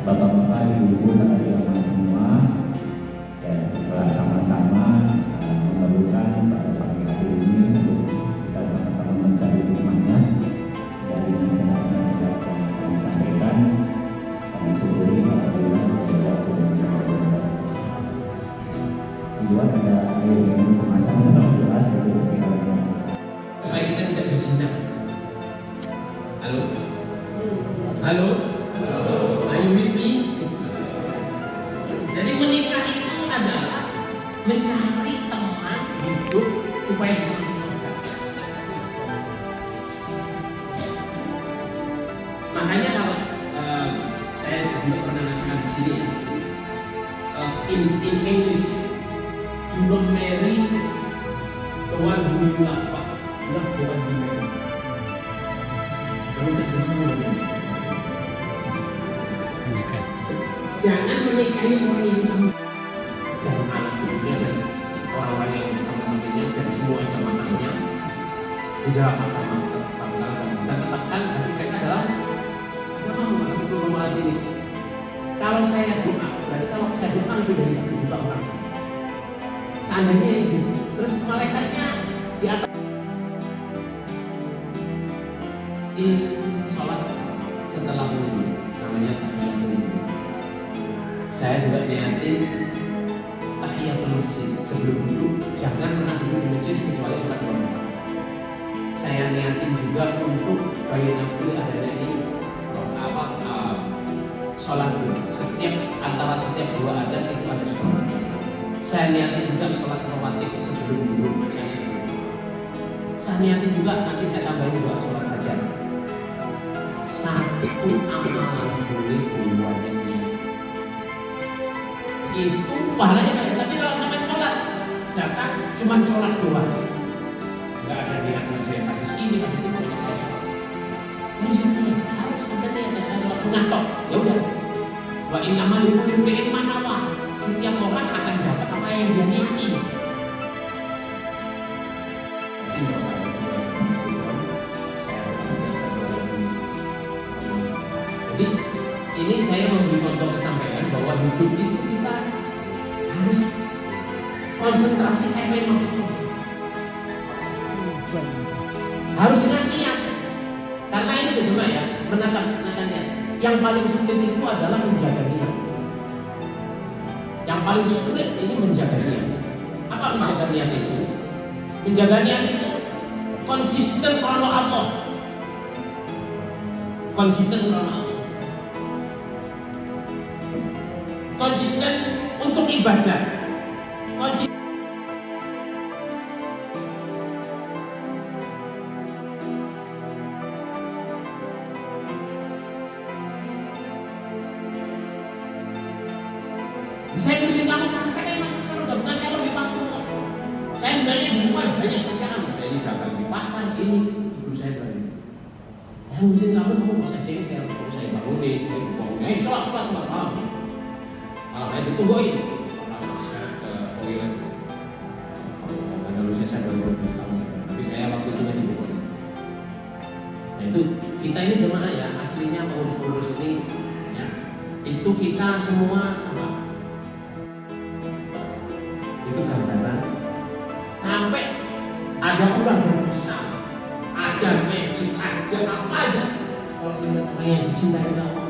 Bapak-bapak, ibu-ibu, teman-teman semua, dan telah sama-sama memerlukan pada pagi hari ini untuk kita sama-sama mencari hikmahnya dari nasihat-nasihat yang kami sampaikan. Kami syukuri apabila kedua ada air minum kemasan dalam gelas itu sekiranya supaya kita tidak berzinah. Halo? Halo? Are you with me? Jadi menikah itu adalah mencari teman hidup supaya bisa menikah. Makanya kalau saya juga pernah nasihat di sini ya, in English, do not marry the one who you love, but love the one you marry. Jangan menikahi orang yang kamu dan anak cucunya dan orang-orang yang teman-temannya dan semua jamanannya di dalam mata-mata dan tetapkan hati mereka adalah agama itu normal ini. Kalau saya doa, berarti kalau saya doa lebih dari 1 juta orang. Seandainya itu, terus malaikatnya di atas sholat setelah wudhu, namanya tahiyatul wudhu. Saya juga niatin tahiyatul masjid sebelum wudhu, jangan pernah duduk di masjid kecuali sholat wudhu. Saya niatin juga untuk bayi nabi adanya ini sholat wudhu. Antara setiap 2 adzan itu ada sholat. Saya niatin juga sholat rawatib sebelum wudhu. Saya niatin juga nanti saya tambahin juga sholat hajat. Satu amalan boleh keluarnya itu pahalanya banyak. Tapi kalau sampai sholat datang cuma sholat doang, nggak ada niat saya habis ini saya sholat. Ini sebenarnya harus ada niat saya sholat sunat toh. Ya udah. Wa innamal likulli imri'in ma nawa. Setiap orang akan dapat apa yang dia niati. Jadi ini saya memberi contoh kesampaian bahwa hidup itu kita harus konsentrasi saya pengen masuk surga. Harus dengan niat. Karena ini sejujurnya ya, menatap niat. Yang paling sulit itu adalah menjaga niat. Yang paling sulit ini menjaga niat. Apa menjaga niat itu? Menjaga niat itu konsisten karena Allah. Konsisten karena Allah. Konsisten untuk ibadah. Konsisten saya ngurusin kamu karena saya masuk surga, bukan saya lebih mampu. Saya sebenarnya di rumah banyak kerjaan. Saya ini dagang di pasar, ini itu saya banyak. Saya ngurusin kamu bisa jengkel. Kalau saya bangunin, sholat. Kalau saya ditungguin, saya ke toilet. Kalau saya baru 12 tahun, tapi saya waktu itu ngaji buku. Nah itu kita ini jemaah ya, aslinya pengurus ini, ya, itu kita semua apa? Itu gambaran. Sampai ada ulang berbesar, ada magic, ada apa aja. Kalau kita orang yang dicintai Allah,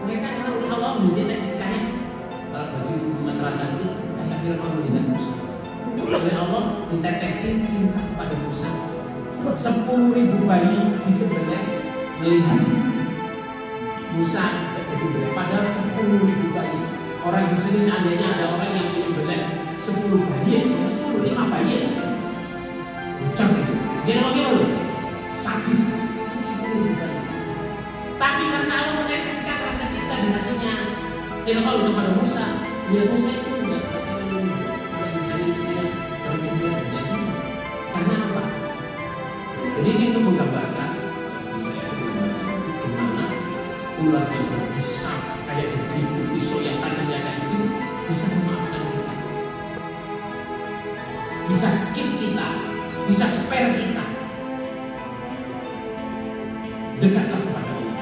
mereka kalau Allah mendeteksi kayak bagi masyarakat itu kayak Fir'aun dengan Musa. Oleh Allah ditetesin cinta kepada Musa. 10.000 bayi disembelih melihat Musa jadi belah. Padahal 10.000 bayi. Orang di sini seandainya ada orang yang ingin belah 10 bayi, 5 bayi. Ucap itu. Dia namanya apa? Sadis. 10.000 bayi. Tapi karena Allah meneteskan rasa cinta di hatinya Fir'aun kepada Musa, dia Musa itu enggak karena apa? Jadi ini untuk menggambarkan bagaimana ular yang berbisa kayak begitu, pisau yang tajamnya kayak begitu bisa memaafkan kita, bisa skip kita, bisa spare kita. Dekatlah kepada Allah.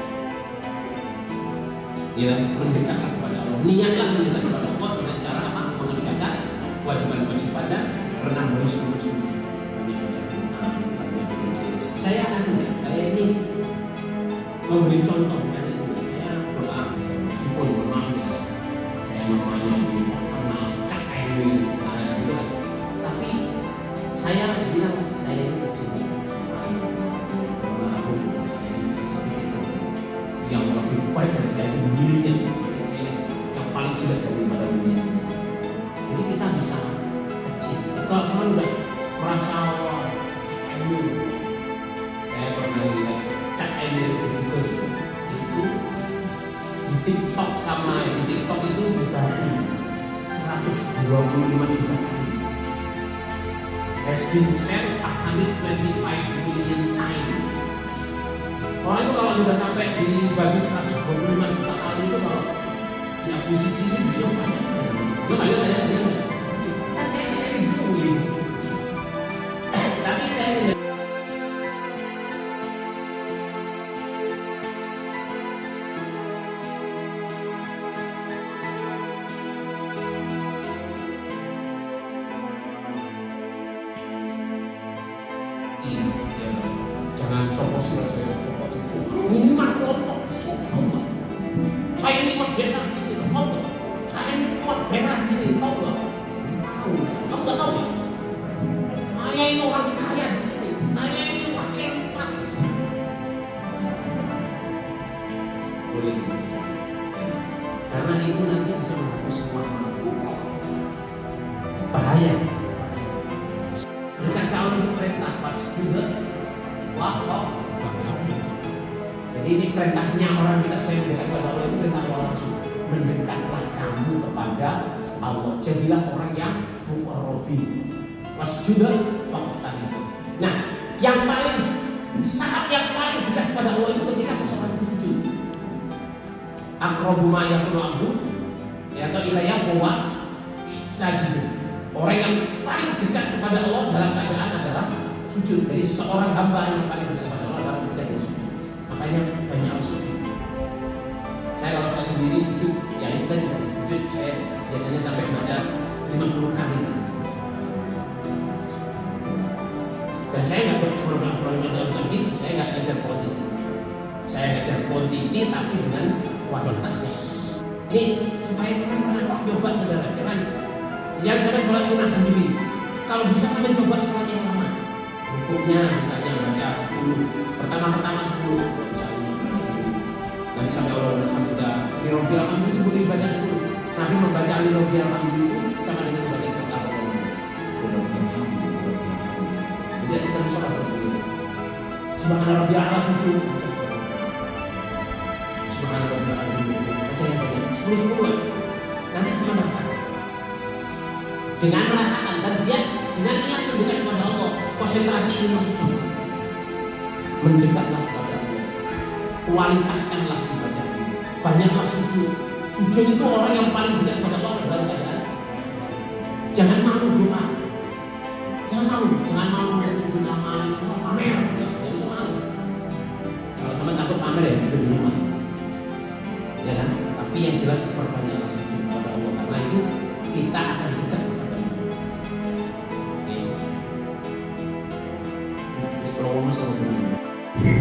Ya, mendekatlah kepada Allah. Niatlah mendekat kepada Allah dengan cara apa? Mengerjakan kewajiban-kewajiban dan renang bersungguh-sungguh. Saya ini memberi contoh kan itu. Saya doa meskipun memang ya, saya namanya kenal Cak Emil saya gitu kan. Tapi saya bilang saya ini seperti yang lebih baik dari saya dirinya, yang paling jelek daripada dunia. Jadi kita bisa kecil. Kalau teman udah merasa Emil, saya pernah lihat Cak Emil itu di TikTok sama di TikTok itu dibagi 125 juta kali. Has been shared 125 million times. Orang itu kalau sudah sampai dibagi 125 juta kali itu kalau di akuisisi ini dia banyak. Dia kan saya tidak dibully. Tapi saya tidak. Jangan sopos saya minimal kelompok saya ini kok biasa di sini tahu nggak? Saya ini kok benar di sini tahu nggak? Tahu, kamu nggak tahu ya? Saya ini orang kaya di sini, saya ini wakil bupati. Boleh, karena itu nanti bisa menghapus semua bahaya. Bukan tahun itu perintah pas juga, wah. Jadi ini perintahnya orang kita supaya mendekat kepada Allah itu perintah Allah langsung. Mendekatlah kamu kepada Allah. Jadilah orang yang muqarrabin. Pas juga waktu tadi. Nah, yang paling saat yang paling dekat kepada Allah itu ketika seseorang itu sujud. Aqrabu ma yakunu abdu ya atau ilayah huwa sajid. Orang yang paling dekat kepada Allah dalam keadaan adalah sujud. Jadi seorang hamba yang paling dekat kepada Allah dalam keadaan sujud. Makanya banyak sujud. Saya kalau saya sendiri sujud, ya itu tadi sujud saya biasanya sampai baca 50 kali. Dan saya nggak berpengalaman lagi, saya nggak ngajar quantity. Saya ngajar quantity tapi dengan kualitasnya. Ini supaya saya pernah coba saudara, jangan sampai sholat sunnah sendiri. Kalau bisa sampai coba sholat yang lama. Rukuknya misalnya baca 10, pertama 10. Nanti sampai Allah alhamdulillah. Lirobbil alhamdulillah itu boleh baca 10. Nabi membaca lirobbil alhamdulillah itu sama dengan membaca surah Allah. Jadi kita sholat berdua. Subhanallah rabbil a'la sujud. Subhanallah rabbil a'la sujud. Baca yang banyak. 10. Nanti sama merasakan. Dengan merasakan dan dia dengan niat mendekat kepada Allah, konsentrasi ini sujud. Mendekatlah kepada Allah. Kualitaskanlah ibadahmu. Banyaklah sujud. Sujud itu orang yang paling dekat kepada Allah dalam keadaan. Jangan malu doa. Jangan malu sujud amal itu pamer. Jangan malu. Kalau teman takut pamer ya sujud di rumah. Ya kan? Tapi yang jelas perbanyaklah sujud kepada Allah karena itu kita akan dekat kepada Allah.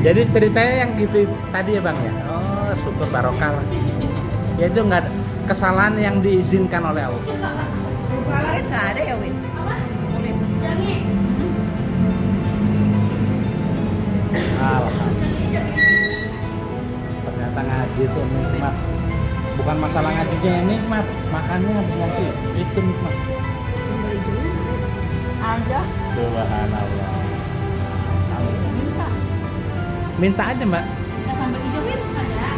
Jadi ceritanya yang gitu tadi ya Bang ya. Oh, syukur barokah lah. Ya itu nggak kesalahan yang diizinkan oleh Allah. Kesalahan nggak ada ya Win? Apa? Alhamdulillah. Ternyata ngaji itu nikmat. Bukan masalah ngajinya yang nikmat, makannya habis ngaji itu nikmat. Beli dulu. Ada. Subhanallah. Minta. Minta aja Mbak. Minta sambal hijau Win ada.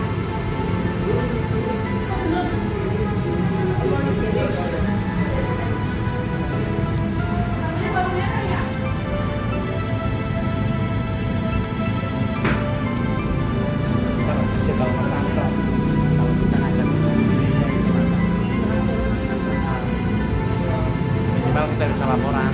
Kita kasih tahu Mas Anto kalau kita ngajak dirinya itu minimal kita bisa laporan.